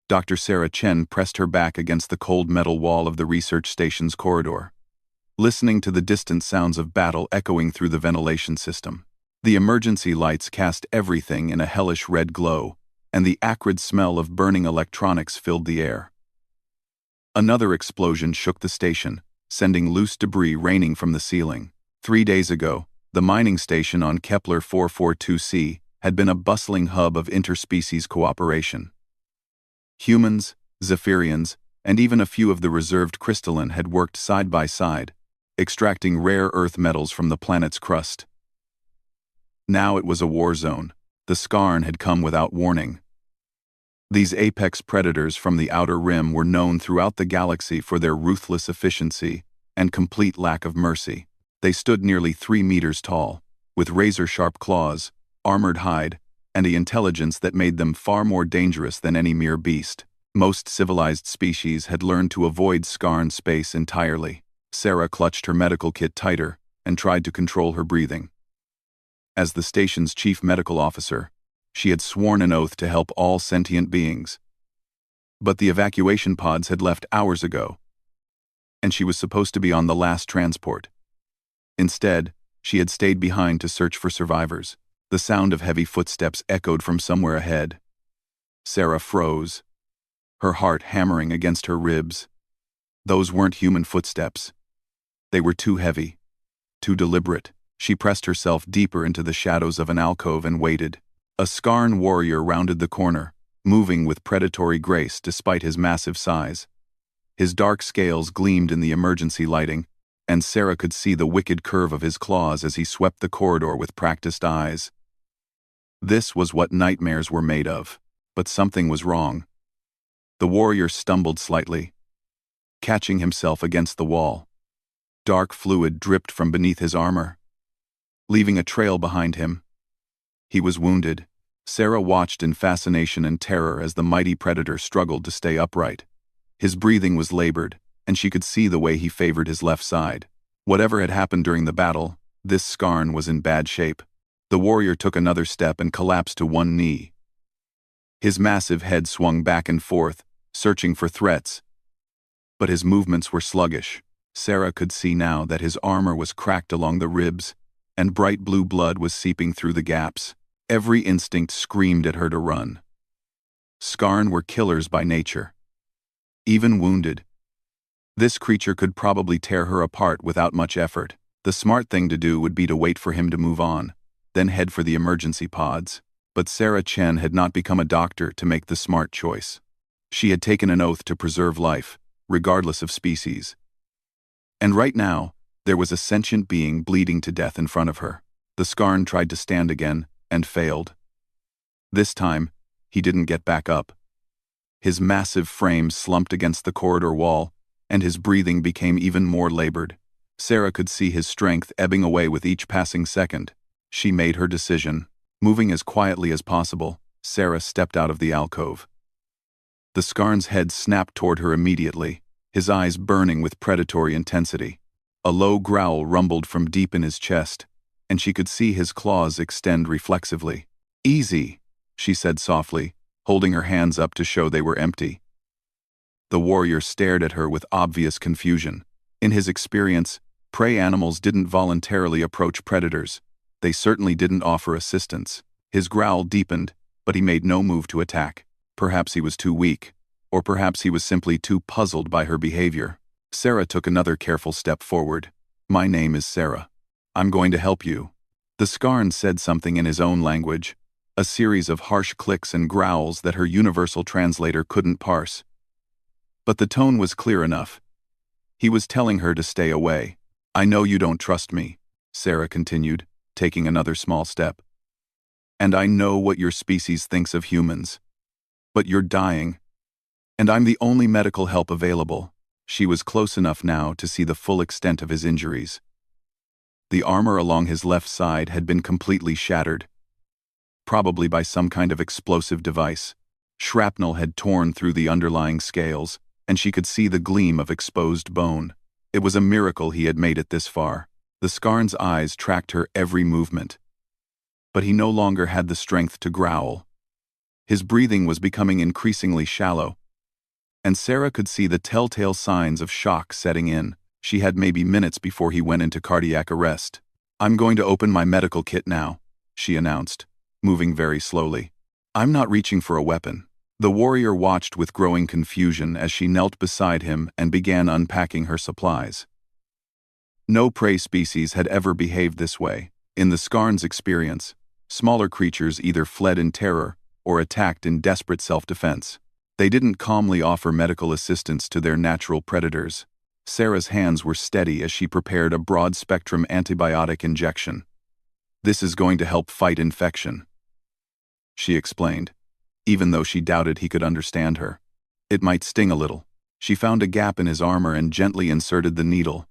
Dr. Sarah Chen pressed her back against the cold metal wall of the research station's corridor, listening to the distant sounds of battle echoing through the ventilation system. The emergency lights cast everything in a hellish red glow, and the acrid smell of burning electronics filled the air. Another explosion shook the station, sending loose debris raining from the ceiling. 3 days ago, the mining station on Kepler 442c had been a bustling hub of interspecies cooperation. Humans, Zephyrians, and even a few of the reserved crystalline had worked side by side, extracting rare earth metals from the planet's crust. Now it was a war zone. The Skarn had come without warning. These apex predators from the outer rim were known throughout the galaxy for their ruthless efficiency and complete lack of mercy. They stood nearly 3 meters tall, with razor-sharp claws, armored hide, and the intelligence that made them far more dangerous than any mere beast. Most civilized species had learned to avoid Skarn space entirely. Sarah clutched her medical kit tighter and tried to control her breathing. As the station's chief medical officer, she had sworn an oath to help all sentient beings. But the evacuation pods had left hours ago, and she was supposed to be on the last transport. Instead, she had stayed behind to search for survivors. The sound of heavy footsteps echoed from somewhere ahead. Sarah froze, her heart hammering against her ribs. Those weren't human footsteps. They were too heavy, too deliberate. She pressed herself deeper into the shadows of an alcove and waited. A Skarn warrior rounded the corner, moving with predatory grace despite his massive size. His dark scales gleamed in the emergency lighting, and Sarah could see the wicked curve of his claws as he swept the corridor with practiced eyes. This was what nightmares were made of, but something was wrong. The warrior stumbled slightly, catching himself against the wall. Dark fluid dripped from beneath his armor, leaving a trail behind him. He was wounded. Sarah watched in fascination and terror as the mighty predator struggled to stay upright. His breathing was labored, and she could see the way he favored his left side. Whatever had happened during the battle, this Skarn was in bad shape. The warrior took another step and collapsed to one knee. His massive head swung back and forth, searching for threats, but his movements were sluggish. Sarah could see now that his armor was cracked along the ribs, and bright blue blood was seeping through the gaps. Every instinct screamed at her to run. Skarn were killers by nature. Even wounded, this creature could probably tear her apart without much effort. The smart thing to do would be to wait for him to move on, then head for the emergency pods. But Sarah Chen had not become a doctor to make the smart choice. She had taken an oath to preserve life, regardless of species. And right now, there was a sentient being bleeding to death in front of her. The Skarn tried to stand again, and failed. This time, he didn't get back up. His massive frame slumped against the corridor wall, and his breathing became even more labored. Sarah could see his strength ebbing away with each passing second. She made her decision. Moving as quietly as possible, Sarah stepped out of the alcove. The Skarn's head snapped toward her immediately, his eyes burning with predatory intensity. A low growl rumbled from deep in his chest, and she could see his claws extend reflexively. "Easy," she said softly, holding her hands up to show they were empty. The warrior stared at her with obvious confusion. In his experience, prey animals didn't voluntarily approach predators. They certainly didn't offer assistance. His growl deepened, but he made no move to attack. Perhaps he was too weak, or perhaps he was simply too puzzled by her behavior. Sarah took another careful step forward. "My name is Sarah. I'm going to help you." The Skarn said something in his own language, a series of harsh clicks and growls that her universal translator couldn't parse. But the tone was clear enough. He was telling her to stay away. "I know you don't trust me," Sarah continued, taking another small step. "And I know what your species thinks of humans. But you're dying, and I'm the only medical help available." She was close enough now to see the full extent of his injuries. The armor along his left side had been completely shattered, probably by some kind of explosive device. Shrapnel had torn through the underlying scales, and she could see the gleam of exposed bone. It was a miracle he had made it this far. The Skarn's eyes tracked her every movement. But he no longer had the strength to growl. His breathing was becoming increasingly shallow, and Sarah could see the telltale signs of shock setting in. She had maybe minutes before he went into cardiac arrest. "I'm going to open my medical kit now," she announced, moving very slowly. "I'm not reaching for a weapon." The warrior watched with growing confusion as she knelt beside him and began unpacking her supplies. No prey species had ever behaved this way. In the Skarn's experience, smaller creatures either fled in terror or attacked in desperate self-defense. They didn't calmly offer medical assistance to their natural predators. Sarah's hands were steady as she prepared a broad-spectrum antibiotic injection. "This is going to help fight infection," she explained, even though she doubted he could understand her. "It might sting a little." She found a gap in his armor and gently inserted the needle.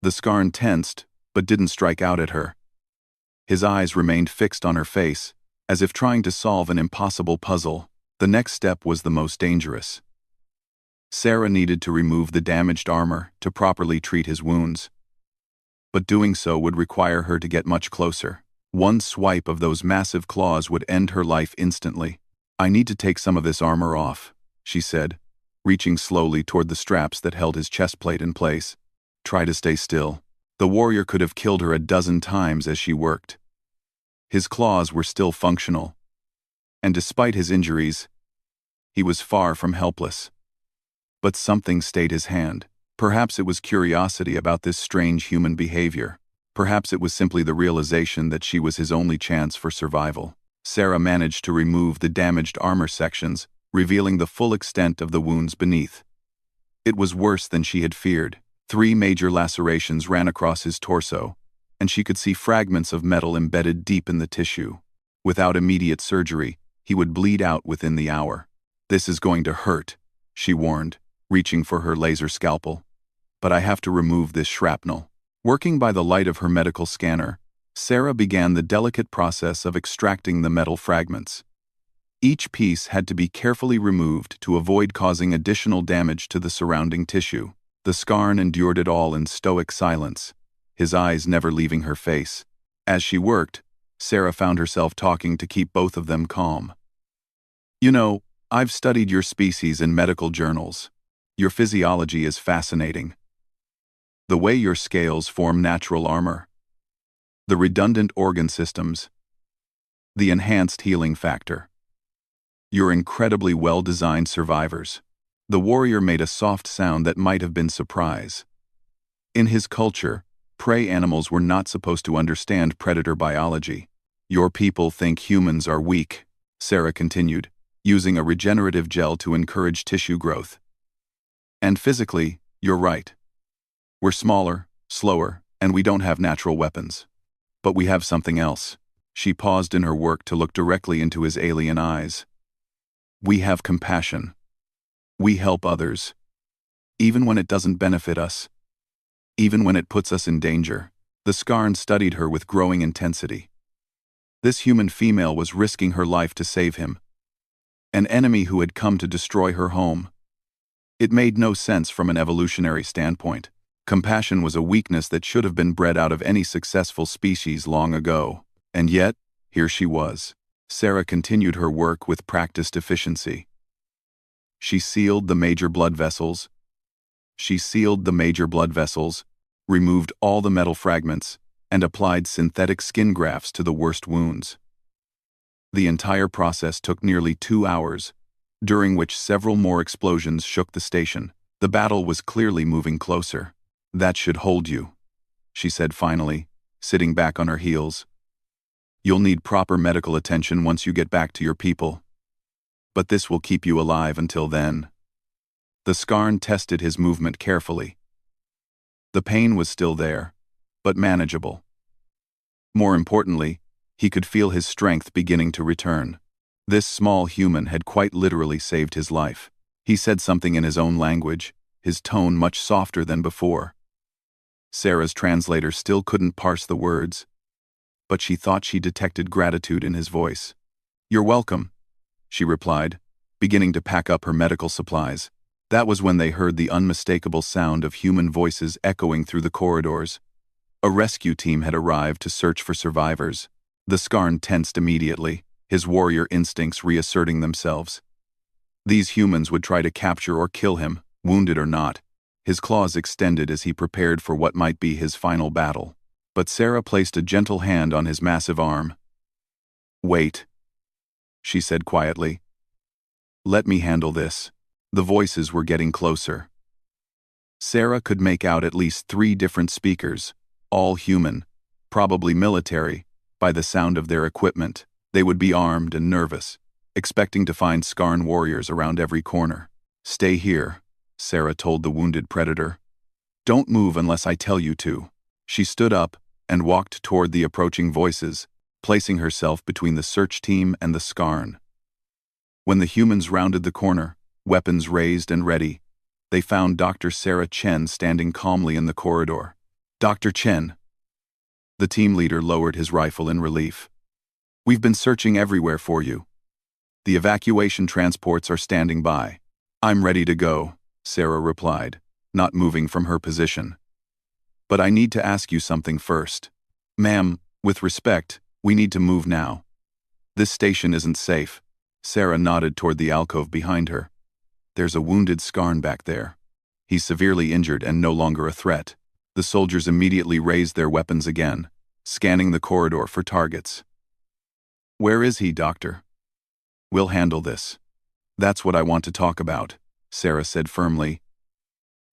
The Skarn tensed, but didn't strike out at her. His eyes remained fixed on her face, as if trying to solve an impossible puzzle. The next step was the most dangerous. Sarah needed to remove the damaged armor to properly treat his wounds. But doing so would require her to get much closer. One swipe of those massive claws would end her life instantly. "I need to take some of this armor off," she said, reaching slowly toward the straps that held his chest plate in place. "Try to stay still." The warrior could have killed her a dozen times as she worked. His claws were still functional, and despite his injuries, he was far from helpless. But something stayed his hand. Perhaps it was curiosity about this strange human behavior. Perhaps it was simply the realization that she was his only chance for survival. Sarah managed to remove the damaged armor sections, revealing the full extent of the wounds beneath. It was worse than she had feared. 3 major lacerations ran across his torso, and she could see fragments of metal embedded deep in the tissue. Without immediate surgery, he would bleed out within the hour. "This is going to hurt," she warned, reaching for her laser scalpel. "But I have to remove this shrapnel." Working by the light of her medical scanner, Sarah began the delicate process of extracting the metal fragments. Each piece had to be carefully removed to avoid causing additional damage to the surrounding tissue. The Skarn endured it all in stoic silence, his eyes never leaving her face. As she worked, Sarah found herself talking to keep both of them calm. "You know, I've studied your species in medical journals. Your physiology is fascinating. The way your scales form natural armor, the redundant organ systems, the enhanced healing factor. You're incredibly well-designed survivors." The warrior made a soft sound that might have been surprise. In his culture, prey animals were not supposed to understand predator biology. "Your people think humans are weak," Sarah continued, using a regenerative gel to encourage tissue growth. "And physically, you're right. We're smaller, slower, and we don't have natural weapons. But we have something else." She paused in her work to look directly into his alien eyes. "We have compassion. We help others, even when it doesn't benefit us, even when it puts us in danger." The Skarn studied her with growing intensity. This human female was risking her life to save him, an enemy who had come to destroy her home. It made no sense from an evolutionary standpoint. Compassion was a weakness that should have been bred out of any successful species long ago. And yet, here she was. Sarah continued her work with practiced efficiency. She sealed the major blood vessels. Removed all the metal fragments, and applied synthetic skin grafts to the worst wounds. The entire process took nearly 2 hours, during which several more explosions shook the station. The battle was clearly moving closer. "That should hold you," she said finally, sitting back on her heels. "You'll need proper medical attention once you get back to your people. But this will keep you alive until then." The Skarn tested his movement carefully. The pain was still there, but manageable. More importantly, he could feel his strength beginning to return. This small human had quite literally saved his life. He said something in his own language, his tone much softer than before. Sarah's translator still couldn't parse the words, but she thought she detected gratitude in his voice. "You're welcome," she replied, beginning to pack up her medical supplies. That was when they heard the unmistakable sound of human voices echoing through the corridors. A rescue team had arrived to search for survivors. The Skarn tensed immediately, his warrior instincts reasserting themselves. These humans would try to capture or kill him, wounded or not. His claws extended as he prepared for what might be his final battle. But Sarah placed a gentle hand on his massive arm. "Wait," she said quietly. "Let me handle this." The voices were getting closer. Sarah could make out at least 3 different speakers, all human, probably military, by the sound of their equipment. They would be armed and nervous, expecting to find Skarn warriors around every corner. "Stay here," Sarah told the wounded predator. "Don't move unless I tell you to." She stood up and walked toward the approaching voices, placing herself between the search team and the Skarn. When the humans rounded the corner, weapons raised and ready, they found Dr. Sarah Chen standing calmly in the corridor. "Dr. Chen." The team leader lowered his rifle in relief. "We've been searching everywhere for you. The evacuation transports are standing by." "I'm ready to go," Sarah replied, not moving from her position. "But I need to ask you something first." "Ma'am, with respect, we need to move now. This station isn't safe." Sarah nodded toward the alcove behind her. "There's a wounded Skarn back there. He's severely injured and no longer a threat." The soldiers immediately raised their weapons again, scanning the corridor for targets. "Where is he, Doctor?" "We'll handle this." "That's what I want to talk about," Sarah said firmly.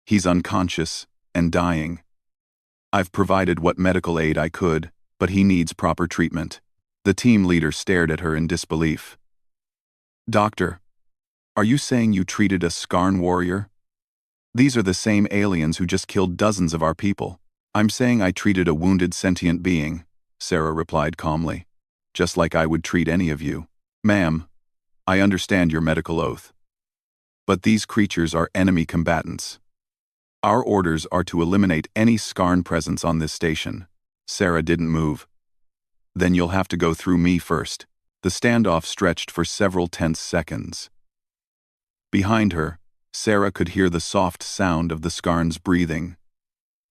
"He's unconscious and dying. I've provided what medical aid I could, but he needs proper treatment." The team leader stared at her in disbelief. "Doctor, are you saying you treated a Skarn warrior? These are the same aliens who just killed dozens of our people." "I'm saying I treated a wounded sentient being," Sarah replied calmly. "Just like I would treat any of you." "Ma'am, I understand your medical oath. But these creatures are enemy combatants. Our orders are to eliminate any Skarn presence on this station." Sarah didn't move. "Then you'll have to go through me first." The standoff stretched for several tense seconds. Behind her, Sarah could hear the soft sound of the Skarn's breathing.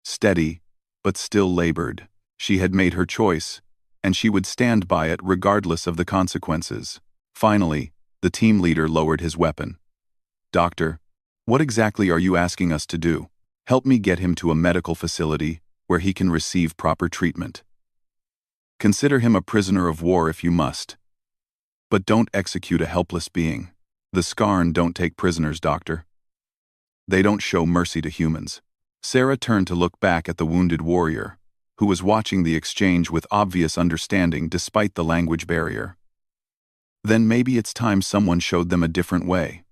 Steady, but still labored. She had made her choice, and she would stand by it regardless of the consequences. Finally, the team leader lowered his weapon. "Doctor, what exactly are you asking us to do?" "Help me get him to a medical facility where he can receive proper treatment. Consider him a prisoner of war if you must. But don't execute a helpless being. The Skarn don't take prisoners, Doctor. They don't show mercy to humans." Sarah turned to look back at the wounded warrior, who was watching the exchange with obvious understanding despite the language barrier. "Then maybe it's time someone showed them a different way."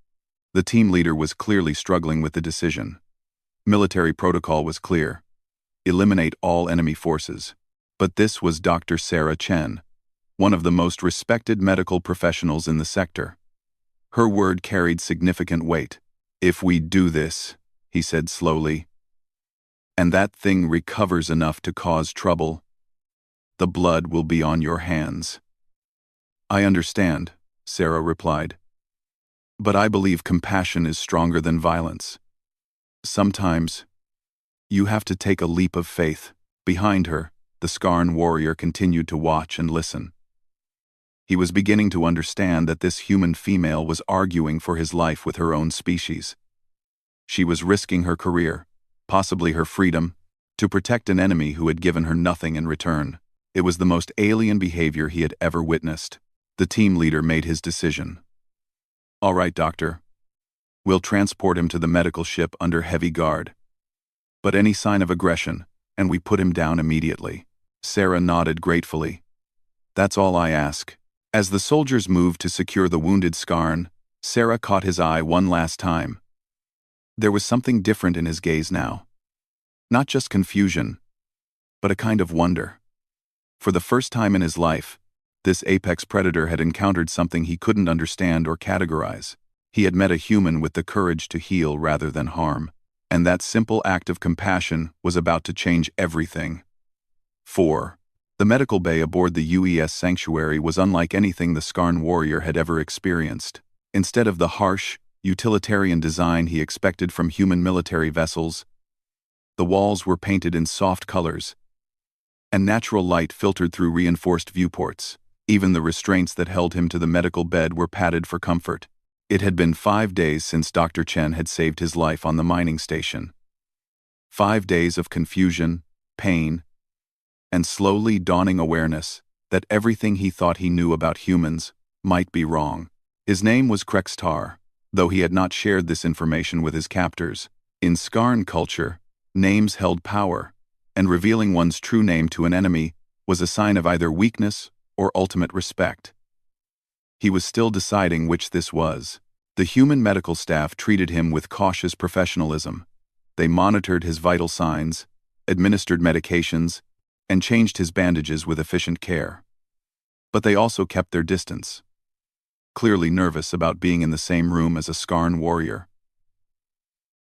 The team leader was clearly struggling with the decision. Military protocol was clear: eliminate all enemy forces. But this was Dr. Sarah Chen, one of the most respected medical professionals in the sector. Her word carried significant weight. "If we do this," he said slowly, "and that thing recovers enough to cause trouble, the blood will be on your hands." "I understand," Sarah replied. "But I believe compassion is stronger than violence. Sometimes, you have to take a leap of faith." Behind her, the Skarn warrior continued to watch and listen. He was beginning to understand that this human female was arguing for his life with her own species. She was risking her career, possibly her freedom, to protect an enemy who had given her nothing in return. It was the most alien behavior he had ever witnessed. The team leader made his decision. "All right, Doctor. We'll transport him to the medical ship under heavy guard. But any sign of aggression, and we put him down immediately." Sarah nodded gratefully. "That's all I ask." As the soldiers moved to secure the wounded Skarn, Sarah caught his eye one last time. There was something different in his gaze now. Not just confusion, but a kind of wonder. For the first time in his life, this apex predator had encountered something he couldn't understand or categorize. He had met a human with the courage to heal rather than harm, and that simple act of compassion was about to change everything. 4. The medical bay aboard the UES Sanctuary was unlike anything the Skarn warrior had ever experienced. Instead of the harsh, utilitarian design he expected from human military vessels, the walls were painted in soft colors, and natural light filtered through reinforced viewports. Even the restraints that held him to the medical bed were padded for comfort. It had been 5 days since Dr. Chen had saved his life on the mining station. 5 days of confusion, pain, and slowly dawning awareness that everything he thought he knew about humans might be wrong. His name was Krextar, though he had not shared this information with his captors. In Skarn culture, names held power, and revealing one's true name to an enemy was a sign of either weakness or ultimate respect. He was still deciding which this was. The human medical staff treated him with cautious professionalism. They monitored his vital signs, administered medications, and changed his bandages with efficient care. But they also kept their distance, clearly nervous about being in the same room as a Skarn warrior.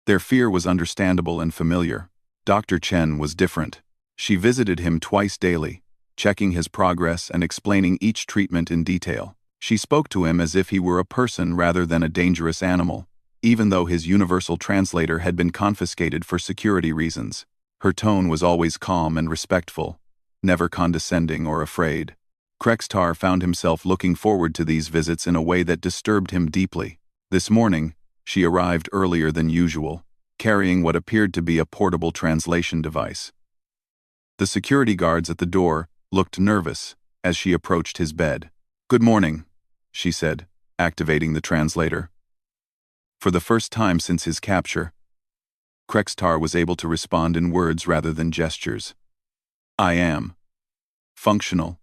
Their fear was understandable and familiar. Dr. Chen was different. She visited him twice daily, checking his progress and explaining each treatment in detail. She spoke to him as if he were a person rather than a dangerous animal, even though his universal translator had been confiscated for security reasons. Her tone was always calm and respectful, never condescending or afraid. Krextar found himself looking forward to these visits in a way that disturbed him deeply. This morning, she arrived earlier than usual, carrying what appeared to be a portable translation device. The security guards at the door looked nervous as she approached his bed. "Good morning," she said, activating the translator. For the first time since his capture, Krextar was able to respond in words rather than gestures. "I am functional,"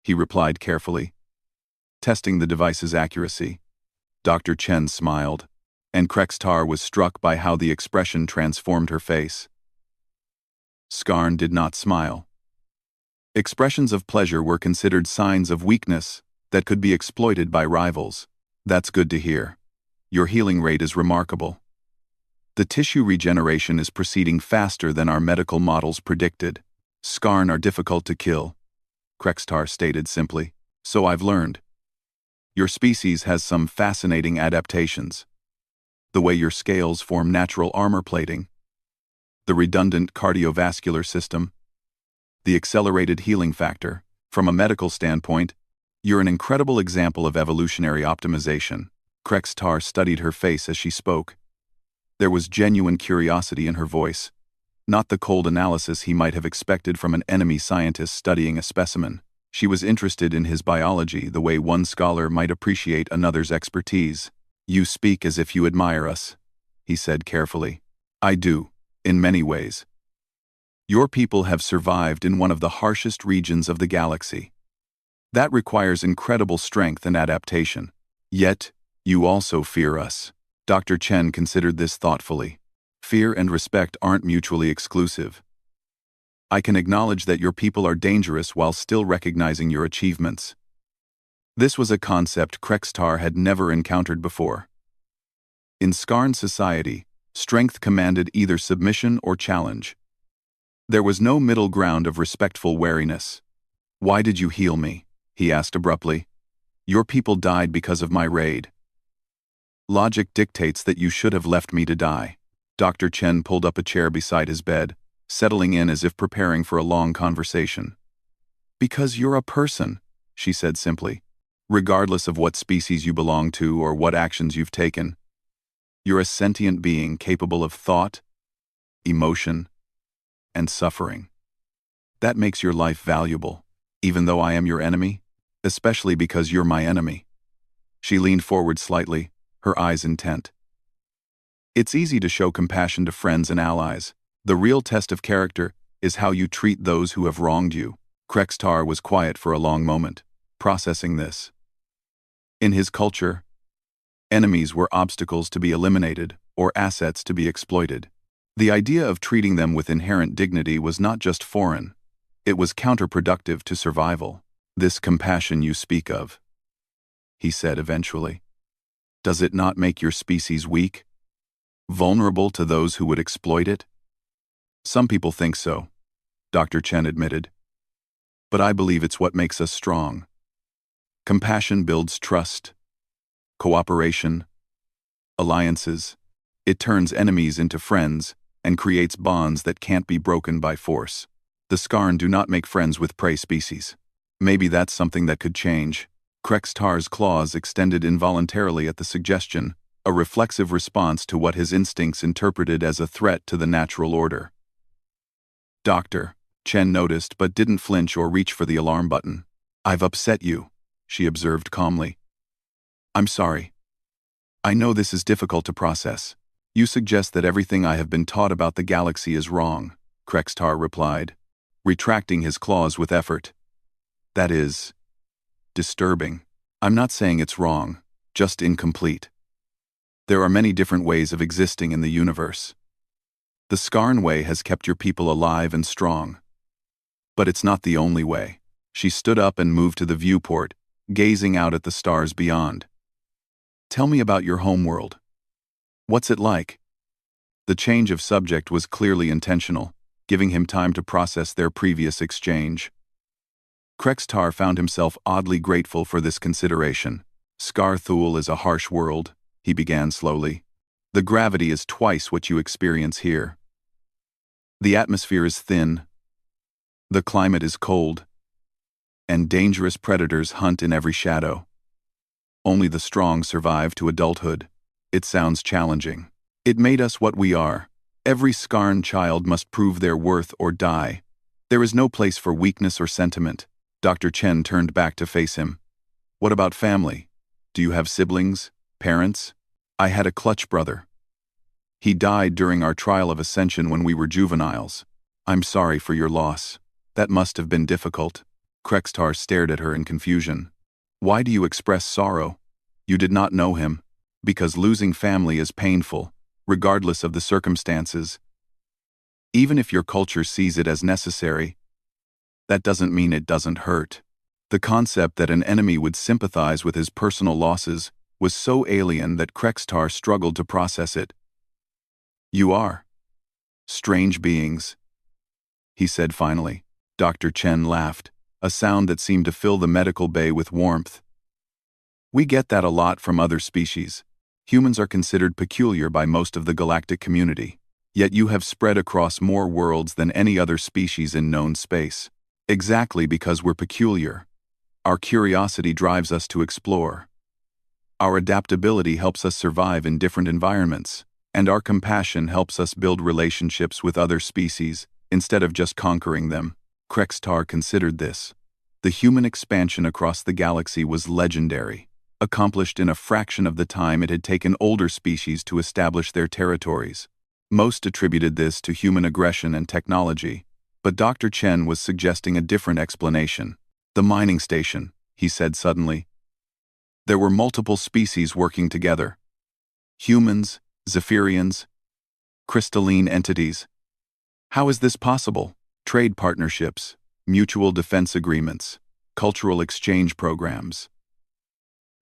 he replied carefully, testing the device's accuracy. Dr. Chen smiled, and Krextar was struck by how the expression transformed her face. Skarn did not smile. Expressions of pleasure were considered signs of weakness that could be exploited by rivals. "That's good to hear. Your healing rate is remarkable. The tissue regeneration is proceeding faster than our medical models predicted. Skarn are difficult to kill," Krextar stated simply. "So I've learned. Your species has some fascinating adaptations. The way your scales form natural armor plating, the redundant cardiovascular system, the accelerated healing factor. From a medical standpoint, you're an incredible example of evolutionary optimization." Krextar studied her face as she spoke. There was genuine curiosity in her voice, not the cold analysis he might have expected from an enemy scientist studying a specimen. She was interested in his biology the way one scholar might appreciate another's expertise. "You speak as if you admire us," he said carefully. "I do, in many ways. Your people have survived in one of the harshest regions of the galaxy. That requires incredible strength and adaptation. Yet, you also fear us." Dr. Chen considered this thoughtfully. "Fear and respect aren't mutually exclusive. I can acknowledge that your people are dangerous while still recognizing your achievements." This was a concept Krextar had never encountered before. In Skarn society, strength commanded either submission or challenge. There was no middle ground of respectful wariness. "Why did you heal me?" he asked abruptly. "Your people died because of my raid. Logic dictates that you should have left me to die." Dr. Chen pulled up a chair beside his bed, settling in as if preparing for a long conversation. "Because you're a person," she said simply. "Regardless of what species you belong to or what actions you've taken, you're a sentient being capable of thought, emotion, and suffering. That makes your life valuable, even though I am your enemy, especially because you're my enemy." She leaned forward slightly, her eyes intent. "It's easy to show compassion to friends and allies. The real test of character is how you treat those who have wronged you." Krextar was quiet for a long moment, processing this. In his culture, enemies were obstacles to be eliminated or assets to be exploited. The idea of treating them with inherent dignity was not just foreign, it was counterproductive to survival. "This compassion you speak of," he said eventually, "does it not make your species weak? Vulnerable to those who would exploit it?" "Some people think so," Dr. Chen admitted. "But I believe it's what makes us strong. Compassion builds trust, cooperation, alliances. It turns enemies into friends and creates bonds that can't be broken by force. The Skarn do not make friends with prey species. Maybe that's something that could change." Krextar's claws extended involuntarily at the suggestion, a reflexive response to what his instincts interpreted as a threat to the natural order. "Doctor," Chen noticed but didn't flinch or reach for the alarm button. "I've upset you," she observed calmly. "I'm sorry. I know this is difficult to process. You suggest that everything I have been taught about the galaxy is wrong," Krextar replied, retracting his claws with effort. "That is disturbing. I'm not saying it's wrong, just incomplete. There are many different ways of existing in the universe. The Skarn way has kept your people alive and strong. But it's not the only way." She stood up and moved to the viewport, gazing out at the stars beyond. "Tell me about your homeworld. What's it like?" The change of subject was clearly intentional, giving him time to process their previous exchange. Krextar found himself oddly grateful for this consideration. "Skarthul is a harsh world," he began slowly. "The gravity is twice what you experience here. The atmosphere is thin. The climate is cold. And dangerous predators hunt in every shadow. Only the strong survive to adulthood." It sounds challenging. "It made us what we are. Every Skarn child must prove their worth or die. There is no place for weakness or sentiment." Dr. Chen turned back to face him. "What about family? Do you have siblings? Parents?" "I had a clutch brother. He died during our trial of ascension when we were juveniles. I'm sorry for your loss. That must have been difficult." Krextar stared at her in confusion. "Why do you express sorrow? You did not know him." "Because losing family is painful, regardless of the circumstances. Even if your culture sees it as necessary, that doesn't mean it doesn't hurt." The concept that an enemy would sympathize with his personal losses was so alien that Krextar struggled to process it. "You are strange beings," he said finally. Dr. Chen laughed, a sound that seemed to fill the medical bay with warmth. "We get that a lot from other species. Humans are considered peculiar by most of the galactic community. Yet you have spread across more worlds than any other species in known space. Exactly because we're peculiar. Our curiosity drives us to explore. Our adaptability helps us survive in different environments. And our compassion helps us build relationships with other species, instead of just conquering them." Krextar considered this. The human expansion across the galaxy was legendary, accomplished in a fraction of the time it had taken older species to establish their territories. Most attributed this to human aggression and technology, but Dr. Chen was suggesting a different explanation. "The mining station," he said suddenly. "There were multiple species working together. Humans, Zephyrians, crystalline entities. How is this possible? Trade partnerships, mutual defense agreements, cultural exchange programs.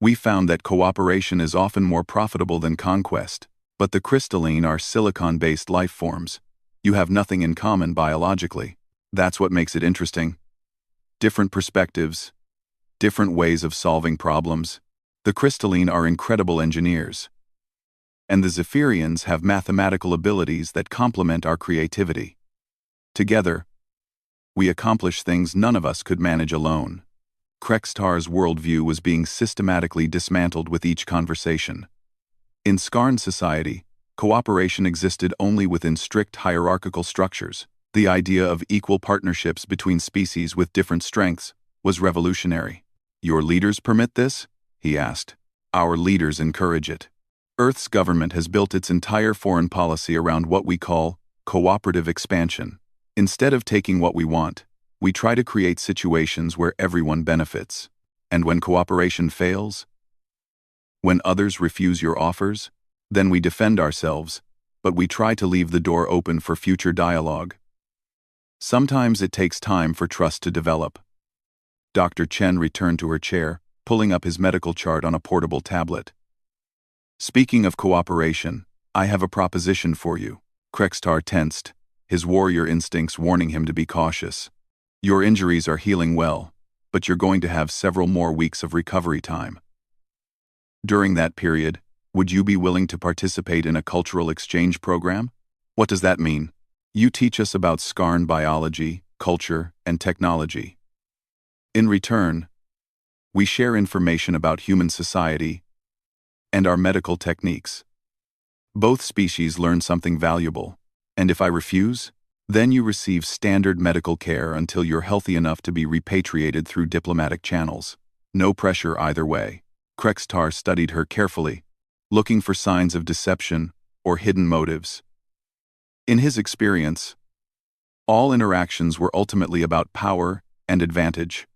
We found that cooperation is often more profitable than conquest, but the crystalline are silicon-based life forms. You have nothing in common biologically. That's what makes it interesting. Different perspectives, different ways of solving problems. The crystalline are incredible engineers. And the Zephyrians have mathematical abilities that complement our creativity. Together, we accomplish things none of us could manage alone." Krextar's worldview was being systematically dismantled with each conversation. In Skarn society, cooperation existed only within strict hierarchical structures. The idea of equal partnerships between species with different strengths was revolutionary. "Your leaders permit this?" he asked. "Our leaders encourage it. Earth's government has built its entire foreign policy around what we call cooperative expansion. Instead of taking what we want, we try to create situations where everyone benefits. And when cooperation fails, when others refuse your offers, then we defend ourselves, but we try to leave the door open for future dialogue. Sometimes it takes time for trust to develop." Dr. Chen returned to her chair, pulling up his medical chart on a portable tablet. "Speaking of cooperation, I have a proposition for you." Krextar tensed, his warrior instincts warning him to be cautious. "Your injuries are healing well, but you're going to have several more weeks of recovery time. During that period, would you be willing to participate in a cultural exchange program?" "What does that mean?" "You teach us about Skarn biology, culture, and technology. In return, We share information about human society and our medical techniques. Both species learn something valuable, and if I refuse, then you receive standard medical care until you're healthy enough to be repatriated through diplomatic channels. No pressure either way. Krextar studied her carefully, looking for signs of deception or hidden motives. In his experience, all interactions were ultimately about power and advantage.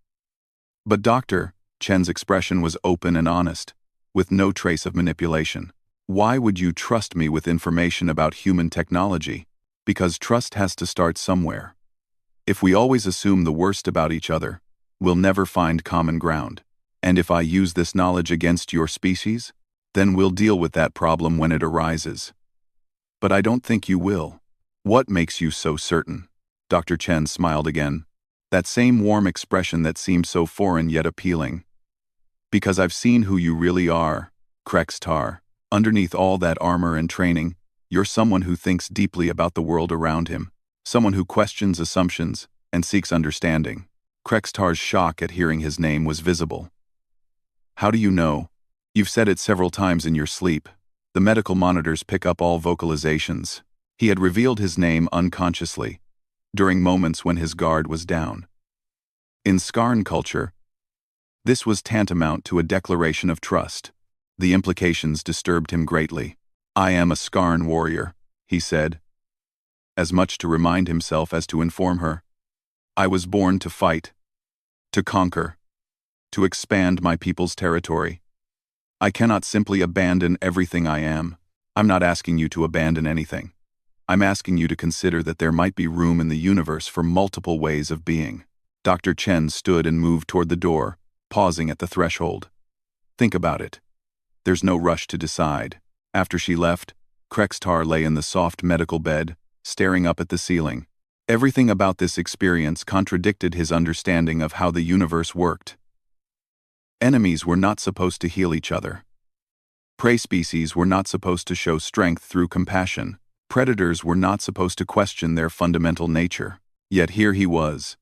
But Dr. Chen's expression was open and honest, with no trace of manipulation. Why would you trust me with information about human technology? Because trust has to start somewhere. If we always assume the worst about each other, we'll never find common ground. And if I use this knowledge against your species, then we'll deal with that problem when it arises. But I don't think you will. What makes you so certain? Dr. Chen smiled again, that same warm expression that seemed so foreign yet appealing. Because I've seen who you really are, Krextar. Underneath all that armor and training, you're someone who thinks deeply about the world around him, someone who questions assumptions and seeks understanding. Krextar's shock at hearing his name was visible. How do you know? You've said it several times in your sleep. The medical monitors pick up all vocalizations. He had revealed his name unconsciously, during moments when his guard was down. In Skarn culture, this was tantamount to a declaration of trust. The implications disturbed him greatly. I am a Skarn warrior, he said, as much to remind himself as to inform her. I was born to fight, to conquer, to expand my people's territory. I cannot simply abandon everything I am. I'm not asking you to abandon anything. I'm asking you to consider that there might be room in the universe for multiple ways of being. Dr. Chen stood and moved toward the door, pausing at the threshold. Think about it. There's no rush to decide. After she left, Krextar lay in the soft medical bed, staring up at the ceiling. Everything about this experience contradicted his understanding of how the universe worked. Enemies were not supposed to heal each other. Prey species were not supposed to show strength through compassion. Predators were not supposed to question their fundamental nature. Yet here he was,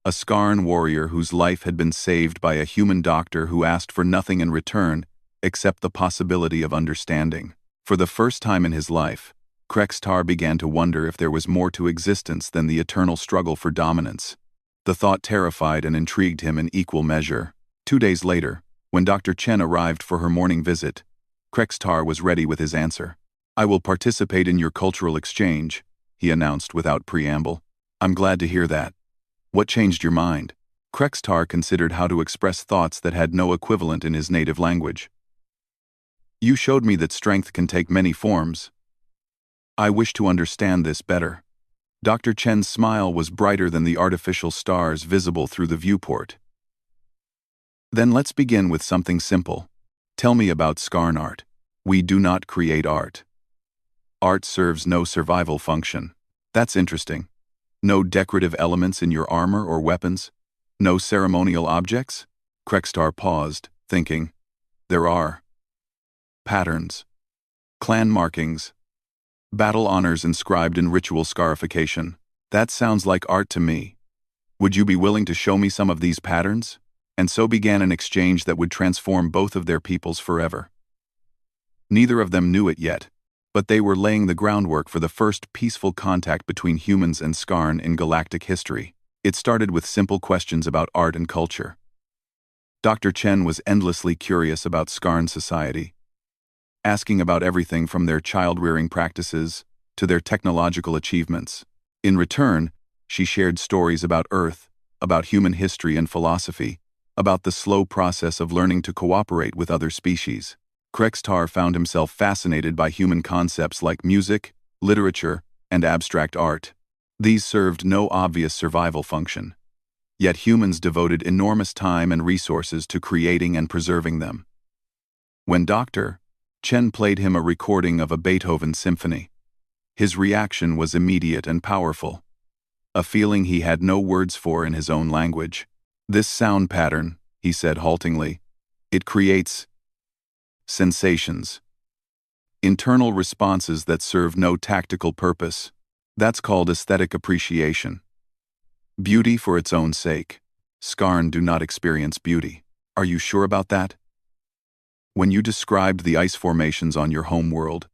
a Skarn warrior whose life had been saved by a human doctor who asked for nothing in return except the possibility of understanding. For the first time in his life, Krextar began to wonder if there was more to existence than the eternal struggle for dominance. The thought terrified and intrigued him in equal measure. 2 days later, when Dr. Chen arrived for her morning visit, Krextar was ready with his answer. I will participate in your cultural exchange, he announced without preamble. I'm glad to hear that. What changed your mind? Krextar considered how to express thoughts that had no equivalent in his native language. You showed me that strength can take many forms. I wish to understand this better. Dr. Chen's smile was brighter than the artificial stars visible through the viewport. Then let's begin with something simple. Tell me about Skarn art. We do not create art. Art serves no survival function. That's interesting. No decorative elements in your armor or weapons? No ceremonial objects? Krextar paused, thinking. There are. Patterns. Clan markings. Battle honors inscribed in ritual scarification. That sounds like art to me. Would you be willing to show me some of these patterns? And so began an exchange that would transform both of their peoples forever. Neither of them knew it yet, but they were laying the groundwork for the first peaceful contact between humans and Skarn in galactic history. It started with simple questions about art and culture. Dr. Chen was endlessly curious about Skarn society, asking about everything from their child-rearing practices to their technological achievements. In return, she shared stories about Earth, about human history and philosophy, about the slow process of learning to cooperate with other species. Krextar found himself fascinated by human concepts like music, literature, and abstract art. These served no obvious survival function. Yet humans devoted enormous time and resources to creating and preserving them. When Dr. Chen played him a recording of a Beethoven symphony, his reaction was immediate and powerful, a feeling he had no words for in his own language. This sound pattern, he said haltingly, it creates sensations, internal responses that serve no tactical purpose. That's called aesthetic appreciation. Beauty for its own sake. Skarn do not experience beauty. Are you sure about that? When you described the ice formations on your home world,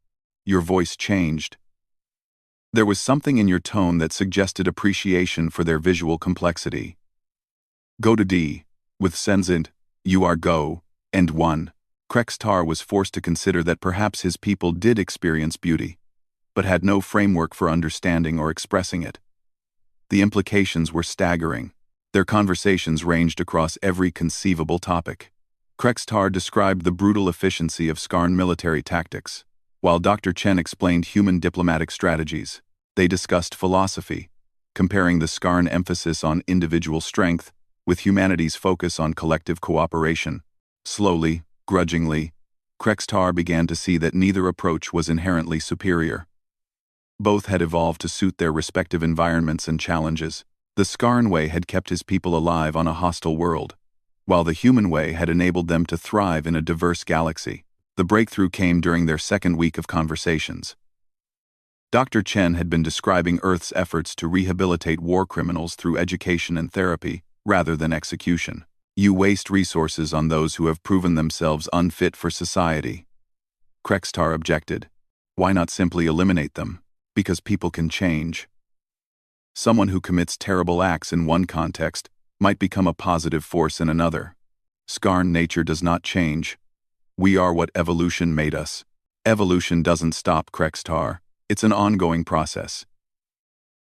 your voice changed. There was something in your tone that suggested appreciation for their visual complexity. Go to D. With Senzint, you are go, and 1. Krextar was forced to consider that perhaps his people did experience beauty, but had no framework for understanding or expressing it. The implications were staggering. Their conversations ranged across every conceivable topic. Krextar described the brutal efficiency of Skarn military tactics, while Dr. Chen explained human diplomatic strategies. They discussed philosophy, comparing the Skarn emphasis on individual strength with humanity's focus on collective cooperation. Slowly, grudgingly, Krextar began to see that neither approach was inherently superior. Both had evolved to suit their respective environments and challenges. The Skarn way had kept his people alive on a hostile world, while the human way had enabled them to thrive in a diverse galaxy. The breakthrough came during their second week of conversations. Dr. Chen had been describing Earth's efforts to rehabilitate war criminals through education and therapy, rather than execution. You waste resources on those who have proven themselves unfit for society. Krextar objected. Why not simply eliminate them? Because people can change. Someone who commits terrible acts in one context might become a positive force in another. Skarn nature does not change. We are what evolution made us. Evolution doesn't stop, Krextar. It's an ongoing process.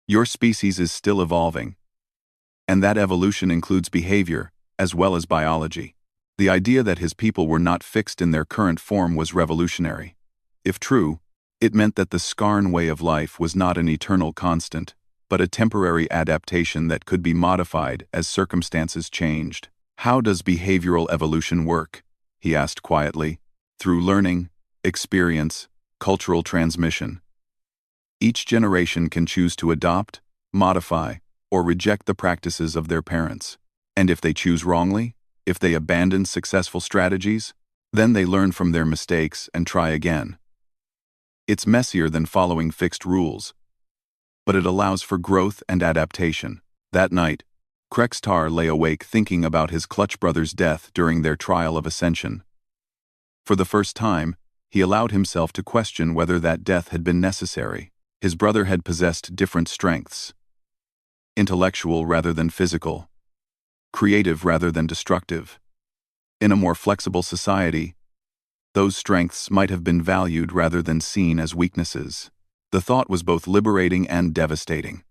Your species is still evolving. And that evolution includes behavior, as well as biology. The idea that his people were not fixed in their current form was revolutionary. If true, it meant that the Skarn way of life was not an eternal constant, but a temporary adaptation that could be modified as circumstances changed. How does behavioral evolution work? He asked quietly. Through learning, experience, cultural transmission. Each generation can choose to adopt, modify, or reject the practices of their parents. And if they choose wrongly, if they abandon successful strategies, then they learn from their mistakes and try again. It's messier than following fixed rules, but it allows for growth and adaptation. That night, Krextar lay awake thinking about his clutch brother's death during their trial of ascension. For the first time, he allowed himself to question whether that death had been necessary. His brother had possessed different strengths. Intellectual rather than physical. Creative rather than destructive. In a more flexible society, those strengths might have been valued rather than seen as weaknesses. The thought was both liberating and devastating.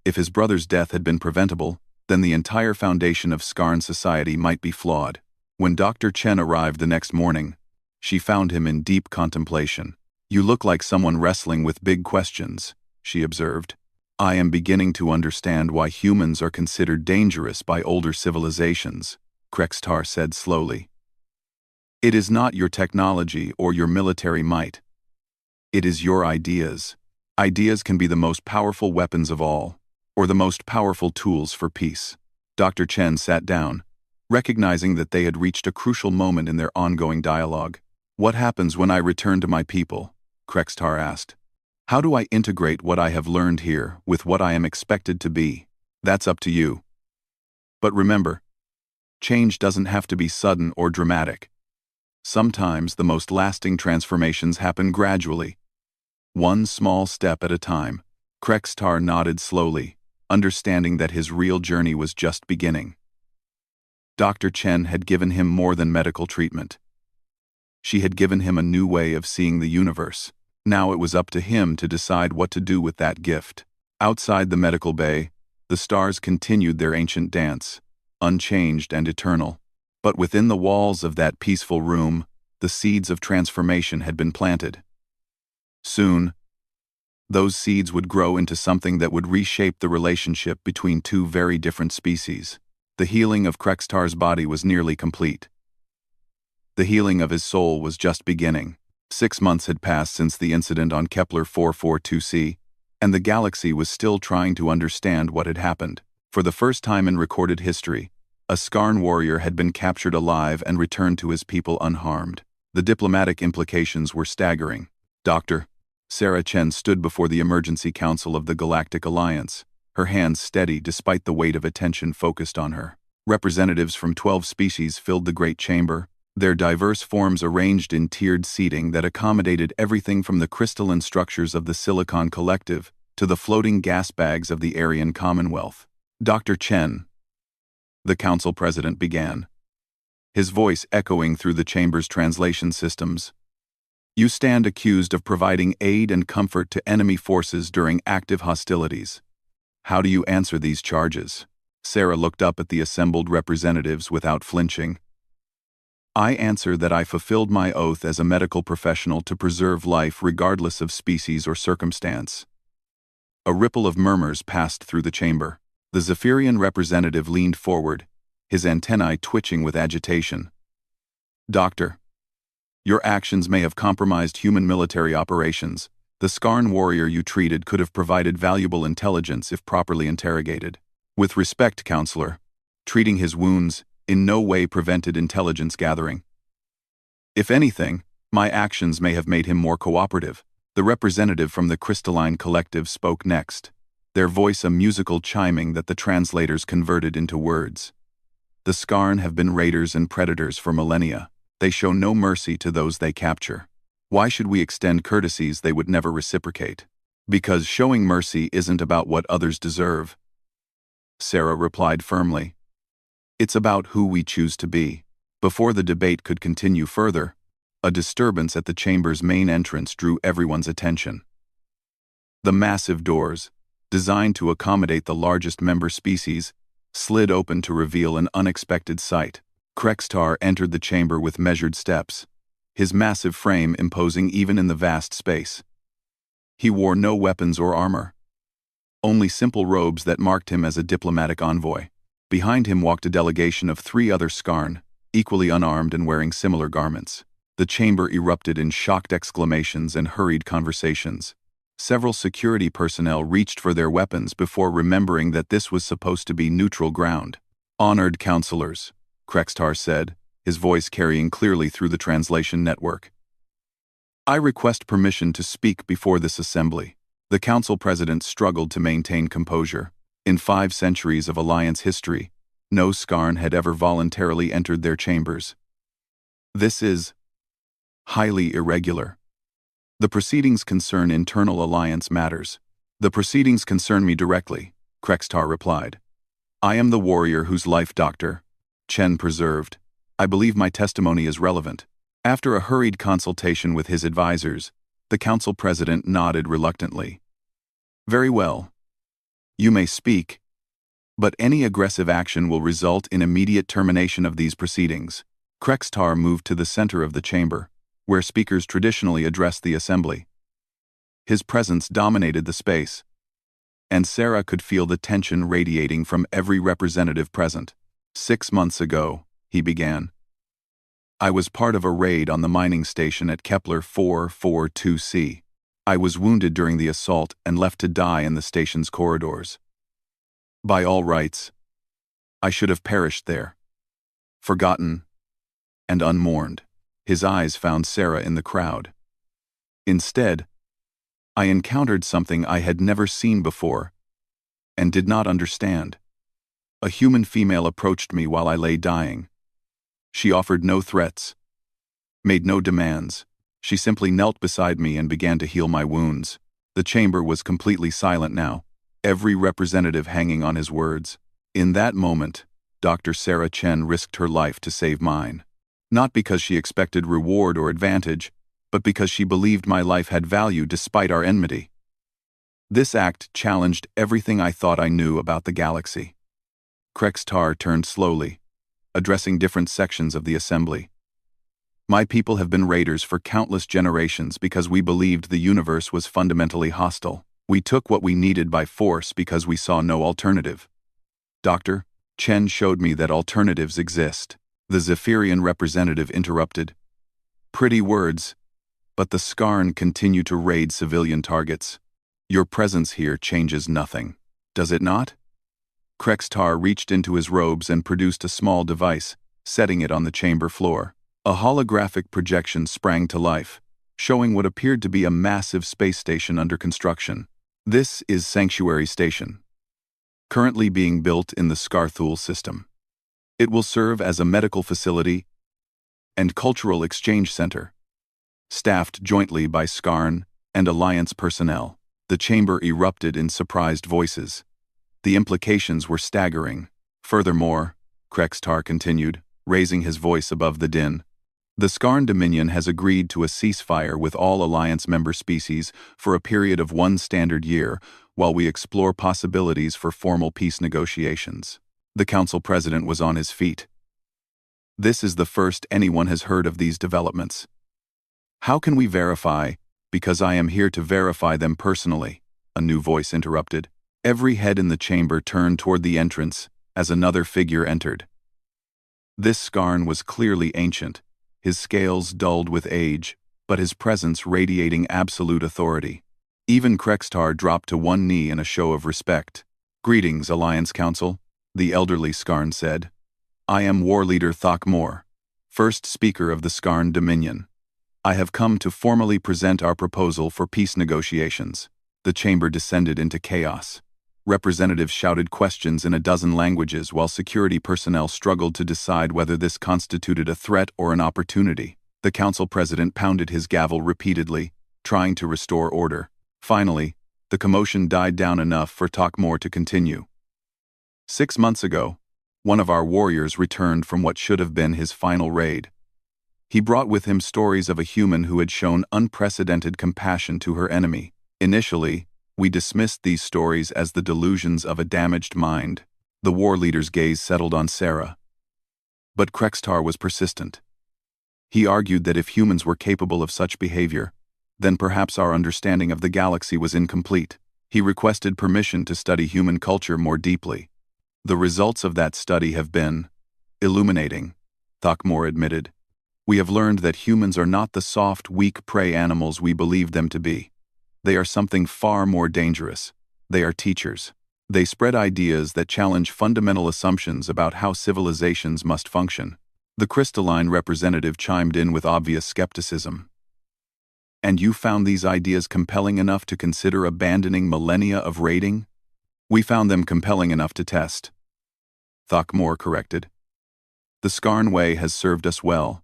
If his brother's death had been preventable, then the entire foundation of Skarn society might be flawed. When Dr. Chen arrived the next morning, she found him in deep contemplation. You look like someone wrestling with big questions, she observed. I am beginning to understand why humans are considered dangerous by older civilizations, Krextar said slowly. It is not your technology or your military might. It is your ideas. Ideas can be the most powerful weapons of all, or the most powerful tools for peace. Dr. Chen sat down, recognizing that they had reached a crucial moment in their ongoing dialogue. What happens when I return to my people? Krextar asked. How do I integrate what I have learned here with what I am expected to be? That's up to you. But remember, change doesn't have to be sudden or dramatic. Sometimes the most lasting transformations happen gradually. One small step at a time. Krextar nodded slowly, understanding that his real journey was just beginning. Dr. Chen had given him more than medical treatment. She had given him a new way of seeing the universe. Now it was up to him to decide what to do with that gift. Outside the medical bay, the stars continued their ancient dance, unchanged and eternal. But within the walls of that peaceful room, the seeds of transformation had been planted. Soon, those seeds would grow into something that would reshape the relationship between two very different species. The healing of Krextar's body was nearly complete. The healing of his soul was just beginning. 6 months had passed since the incident on Kepler 442c, and the galaxy was still trying to understand what had happened. For the first time in recorded history, a Skarn warrior had been captured alive and returned to his people unharmed. The diplomatic implications were staggering. Dr. Sarah Chen stood before the Emergency Council of the Galactic Alliance, her hands steady despite the weight of attention focused on her. Representatives from 12 species filled the great chamber, their diverse forms arranged in tiered seating that accommodated everything from the crystalline structures of the Silicon Collective to the floating gas bags of the Aryan Commonwealth. Dr. Chen, the council president began, his voice echoing through the chamber's translation systems. You stand accused of providing aid and comfort to enemy forces during active hostilities. How do you answer these charges? Sarah looked up at the assembled representatives without flinching. I answer that I fulfilled my oath as a medical professional to preserve life regardless of species or circumstance. A ripple of murmurs passed through the chamber. The Zephyrian representative leaned forward, his antennae twitching with agitation. Doctor, your actions may have compromised human military operations. The Skarn warrior you treated could have provided valuable intelligence if properly interrogated. With respect, counselor, treating his wounds in no way prevented intelligence gathering. If anything, my actions may have made him more cooperative. The representative from the Crystalline Collective spoke next, their voice a musical chiming that the translators converted into words. The Skarn have been raiders and predators for millennia. They show no mercy to those they capture. Why should we extend courtesies they would never reciprocate? Because showing mercy isn't about what others deserve. Sarah replied firmly. It's about who we choose to be. Before the debate could continue further, a disturbance at the chamber's main entrance drew everyone's attention. The massive doors, designed to accommodate the largest member species, slid open to reveal an unexpected sight. Krextar entered the chamber with measured steps, his massive frame imposing even in the vast space. He wore no weapons or armor, only simple robes that marked him as a diplomatic envoy. Behind him walked a delegation of 3 other Skarn, equally unarmed and wearing similar garments. The chamber erupted in shocked exclamations and hurried conversations. Several security personnel reached for their weapons before remembering that this was supposed to be neutral ground. Honored counselors, Krextar said, his voice carrying clearly through the translation network. I request permission to speak before this assembly. The council president struggled to maintain composure. In 5 centuries of Alliance history, no Skarn had ever voluntarily entered their chambers. This is highly irregular. The proceedings concern internal Alliance matters. The proceedings concern me directly, Krextar replied. I am the warrior whose life Dr. Chen preserved. I believe my testimony is relevant. After a hurried consultation with his advisors, the council president nodded reluctantly. Very well. You may speak, but any aggressive action will result in immediate termination of these proceedings. Krextar moved to the center of the chamber, where speakers traditionally addressed the assembly. His presence dominated the space, and Sarah could feel the tension radiating from every representative present. 6 months ago, he began. I was part of a raid on the mining station at Kepler 442c. I was wounded during the assault and left to die in the station's corridors. By all rights, I should have perished there, forgotten and unmourned. His eyes found Sarah in the crowd. Instead, I encountered something I had never seen before and did not understand. A human female approached me while I lay dying. She offered no threats, made no demands. She simply knelt beside me and began to heal my wounds. The chamber was completely silent now, every representative hanging on his words. In that moment, Dr. Sarah Chen risked her life to save mine. Not because she expected reward or advantage, but because she believed my life had value despite our enmity. This act challenged everything I thought I knew about the galaxy. Krextar turned slowly, addressing different sections of the assembly. My people have been raiders for countless generations because we believed the universe was fundamentally hostile. We took what we needed by force because we saw no alternative. Dr. Chen showed me that alternatives exist. The Zephyrian representative interrupted. Pretty words, but the Skarn continue to raid civilian targets. Your presence here changes nothing, does it not? Krextar reached into his robes and produced a small device, setting it on the chamber floor. A holographic projection sprang to life, showing what appeared to be a massive space station under construction. This is Sanctuary Station, currently being built in the Skarthul system. It will serve as a medical facility and cultural exchange center, staffed jointly by Skarn and Alliance personnel. The chamber erupted in surprised voices. The implications were staggering. Furthermore, Krextar continued, raising his voice above the din, the Skarn Dominion has agreed to a ceasefire with all Alliance member species for a period of 1 standard year while we explore possibilities for formal peace negotiations. The Council President was on his feet. This is the first anyone has heard of these developments. How can we verify? Because I am here to verify them personally, a new voice interrupted. Every head in the chamber turned toward the entrance as another figure entered. This Skarn was clearly ancient, his scales dulled with age, but his presence radiating absolute authority. Even Krextar dropped to one knee in a show of respect. Greetings, Alliance Council, the elderly Skarn said. I am War Leader Thokmor, first speaker of the Skarn Dominion. I have come to formally present our proposal for peace negotiations. The chamber descended into chaos. Representatives shouted questions in a dozen languages while security personnel struggled to decide whether this constituted a threat or an opportunity. The council president pounded his gavel repeatedly, trying to restore order. Finally, the commotion died down enough for Thokmor to continue. 6 months ago, one of our warriors returned from what should have been his final raid. He brought with him stories of a human who had shown unprecedented compassion to her enemy. Initially, we dismissed these stories as the delusions of a damaged mind. The war leader's gaze settled on Sarah. But Krextar was persistent. He argued that if humans were capable of such behavior, then perhaps our understanding of the galaxy was incomplete. He requested permission to study human culture more deeply. The results of that study have been illuminating, Thokmor admitted. We have learned that humans are not the soft, weak prey animals we believed them to be. They are something far more dangerous. They are teachers. They spread ideas that challenge fundamental assumptions about how civilizations must function. The crystalline representative chimed in with obvious skepticism. And you found these ideas compelling enough to consider abandoning millennia of raiding? We found them compelling enough to test, Thokmor corrected. The Skarn way has served us well,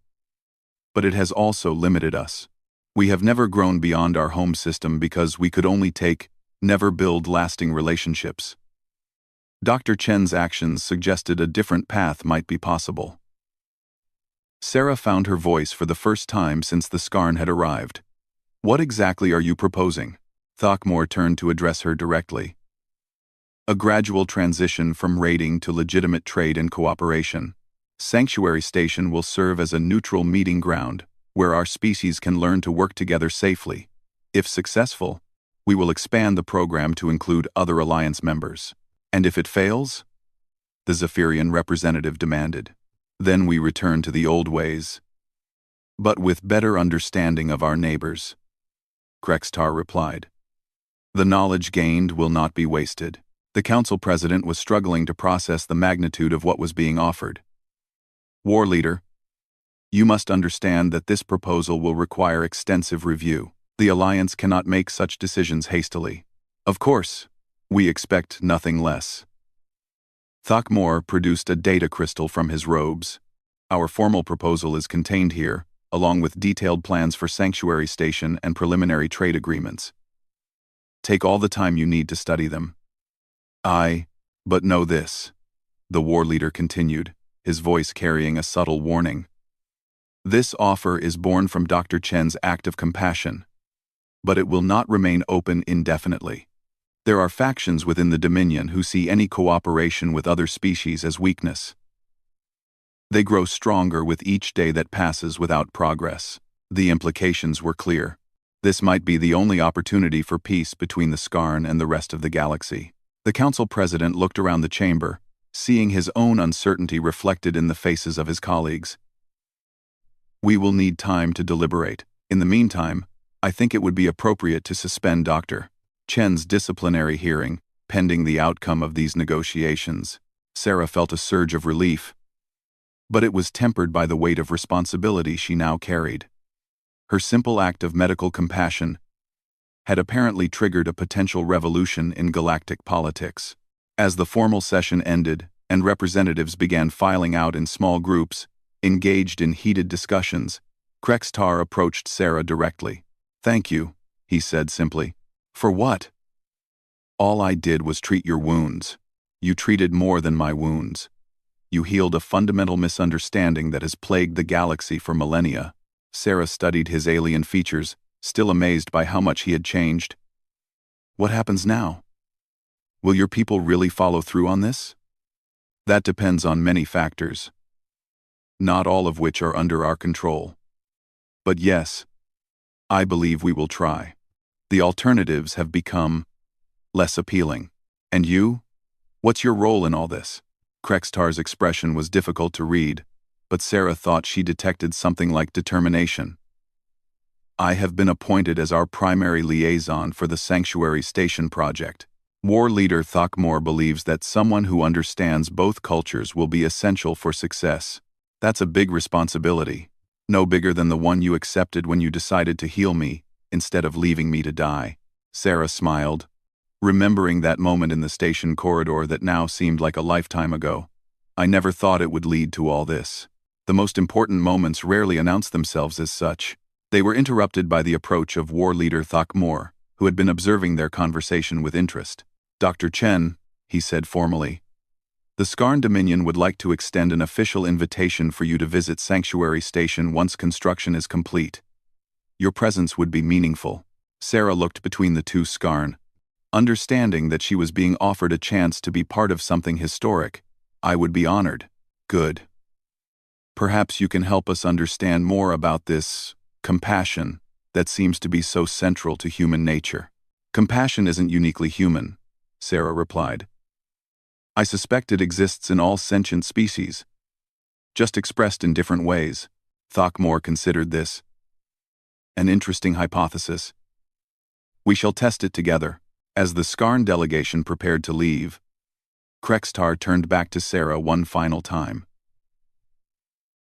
but it has also limited us. We have never grown beyond our home system because we could only never build lasting relationships. Dr. Chen's actions suggested a different path might be possible. Sarah found her voice for the first time since the Skarn had arrived. What exactly are you proposing? Thokmor turned to address her directly. A gradual transition from raiding to legitimate trade and cooperation. Sanctuary Station will serve as a neutral meeting ground, where our species can learn to work together safely. If successful, we will expand the program to include other Alliance members. And if it fails? The Zephyrian representative demanded. Then we return to the old ways. But with better understanding of our neighbors, Krextar replied. The knowledge gained will not be wasted. The council president was struggling to process the magnitude of what was being offered. War leader, you must understand that this proposal will require extensive review. The Alliance cannot make such decisions hastily. Of course, we expect nothing less. Thokmor produced a data crystal from his robes. Our formal proposal is contained here, along with detailed plans for Sanctuary Station and preliminary trade agreements. Take all the time you need to study them. But know this, the war leader continued, his voice carrying a subtle warning. This offer is born from Dr. Chen's act of compassion, but it will not remain open indefinitely. There are factions within the Dominion who see any cooperation with other species as weakness. They grow stronger with each day that passes without progress. The implications were clear. This might be the only opportunity for peace between the Skarn and the rest of the galaxy. The council president looked around the chamber, seeing his own uncertainty reflected in the faces of his colleagues. We will need time to deliberate. In the meantime, I think it would be appropriate to suspend Dr. Chen's disciplinary hearing, pending the outcome of these negotiations. Sarah felt a surge of relief, but it was tempered by the weight of responsibility she now carried. Her simple act of medical compassion had apparently triggered a potential revolution in galactic politics. As the formal session ended, and representatives began filing out in small groups, engaged in heated discussions. Krextar approached Sarah directly. "Thank you," he said simply. "For what?" "All I did was treat your wounds. You treated more than my wounds. You healed a fundamental misunderstanding that has plagued the galaxy for millennia." Sarah studied his alien features, still amazed by how much he had changed. "What happens now? Will your people really follow through on this?" "That depends on many factors, not all of which are under our control. But yes, I believe we will try. The alternatives have become less appealing. And you? What's your role in all this?" Krextar's expression was difficult to read, but Sarah thought she detected something like determination. "I have been appointed as our primary liaison for the Sanctuary Station project. War leader Thakmor believes that someone who understands both cultures will be essential for success. That's a big responsibility. No bigger than the one you accepted when you decided to heal me, instead of leaving me to die." Sarah smiled, remembering that moment in the station corridor that now seemed like a lifetime ago. "I never thought it would lead to all this." The most important moments rarely announce themselves as such. They were interrupted by the approach of war leader Thakmor, who had been observing their conversation with interest. "Dr. Chen," he said formally, "the Skarn Dominion would like to extend an official invitation for you to visit Sanctuary Station once construction is complete. Your presence would be meaningful." Sarah looked between the two Skarn, understanding that she was being offered a chance to be part of something historic. "I would be honored." "Good. Perhaps you can help us understand more about this compassion that seems to be so central to human nature." "Compassion isn't uniquely human," Sarah replied. "I suspect it exists in all sentient species, just expressed in different ways." Thakmor considered this an interesting hypothesis. "We shall test it together." As the Skarn delegation prepared to leave, Krextar turned back to Sarah one final time.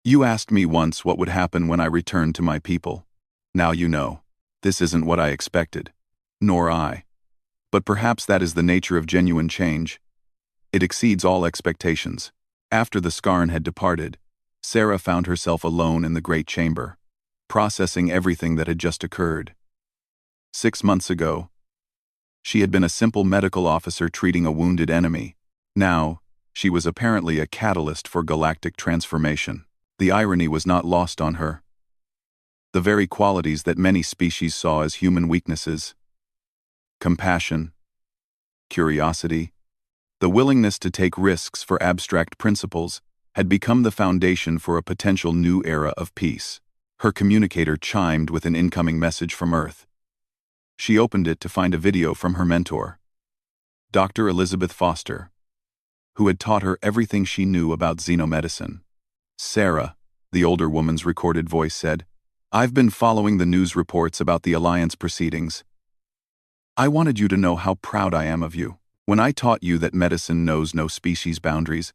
"You asked me once what would happen when I returned to my people. Now you know. This isn't what I expected. Nor I. But perhaps that is the nature of genuine change. It exceeds all expectations." After the Skarn had departed, Sarah found herself alone in the great chamber, processing everything that had just occurred. 6 months ago, she had been a simple medical officer treating a wounded enemy. Now, she was apparently a catalyst for galactic transformation. The irony was not lost on her. The very qualities that many species saw as human weaknesses — compassion, curiosity, the willingness to take risks for abstract principles — had become the foundation for a potential new era of peace. Her communicator chimed with an incoming message from Earth. She opened it to find a video from her mentor, Dr. Elizabeth Foster, who had taught her everything she knew about xenomedicine. "Sarah," the older woman's recorded voice said, "I've been following the news reports about the Alliance proceedings. I wanted you to know how proud I am of you. When I taught you that medicine knows no species boundaries,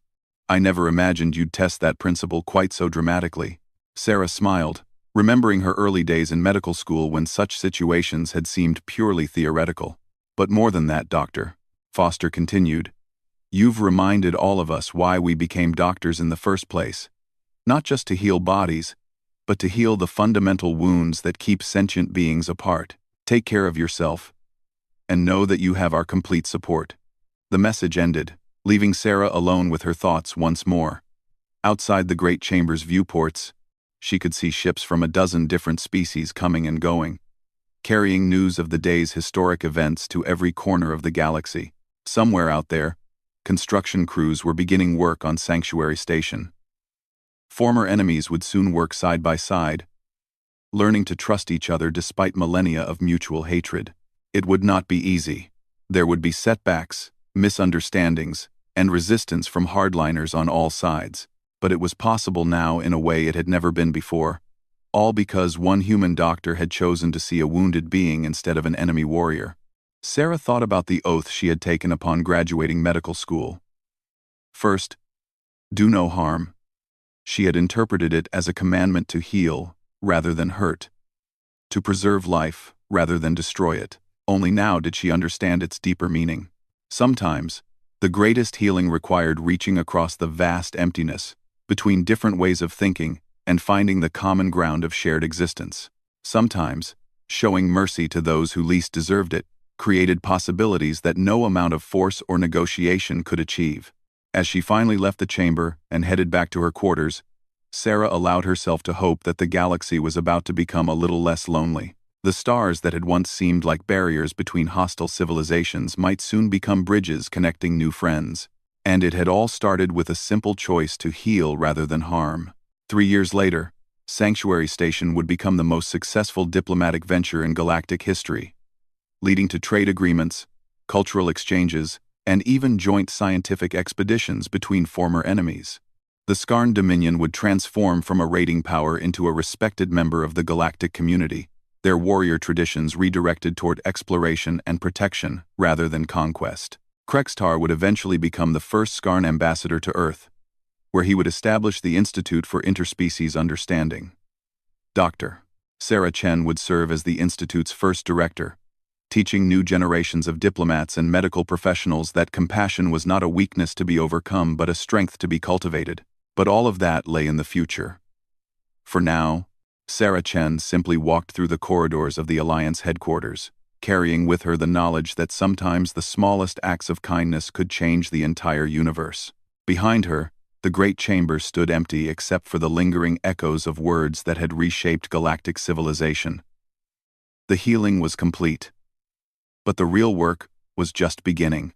I never imagined you'd test that principle quite so dramatically." Sarah smiled, remembering her early days in medical school when such situations had seemed purely theoretical. "But more than that, Doctor," Foster continued, "you've reminded all of us why we became doctors in the first place. Not just to heal bodies, but to heal the fundamental wounds that keep sentient beings apart. Take care of yourself, and know that you have our complete support." The message ended, leaving Sarah alone with her thoughts once more. Outside the great chamber's viewports, she could see ships from a dozen different species coming and going, carrying news of the day's historic events to every corner of the galaxy. Somewhere out there, construction crews were beginning work on Sanctuary Station. Former enemies would soon work side by side, learning to trust each other despite millennia of mutual hatred. It would not be easy. There would be setbacks, misunderstandings, and resistance from hardliners on all sides. But it was possible now in a way it had never been before, all because one human doctor had chosen to see a wounded being instead of an enemy warrior. Sarah thought about the oath she had taken upon graduating medical school. First, do no harm. She had interpreted it as a commandment to heal rather than hurt, to preserve life rather than destroy it. Only now did she understand its deeper meaning. Sometimes, The greatest healing required reaching across the vast emptiness between different ways of thinking and finding the common ground of shared existence. Sometimes, showing mercy to those who least deserved it created possibilities that no amount of force or negotiation could achieve. As she finally left the chamber and headed back to her quarters, Sarah allowed herself to hope that the galaxy was about to become a little less lonely. The stars that had once seemed like barriers between hostile civilizations might soon become bridges connecting new friends. And it had all started with a simple choice to heal rather than harm. 3 years later, Sanctuary Station would become the most successful diplomatic venture in galactic history, leading to trade agreements, cultural exchanges, and even joint scientific expeditions between former enemies. The Skarn Dominion would transform from a raiding power into a respected member of the galactic community, their warrior traditions redirected toward exploration and protection rather than conquest. Krextar would eventually become the first Skarn ambassador to Earth, where he would establish the Institute for Interspecies Understanding. Dr. Sarah Chen would serve as the Institute's first director, teaching new generations of diplomats and medical professionals that compassion was not a weakness to be overcome but a strength to be cultivated. But all of that lay in the future. For now, Sarah Chen simply walked through the corridors of the Alliance headquarters, carrying with her the knowledge that sometimes the smallest acts of kindness could change the entire universe. Behind her, the great chamber stood empty except for the lingering echoes of words that had reshaped galactic civilization. The healing was complete. But the real work was just beginning.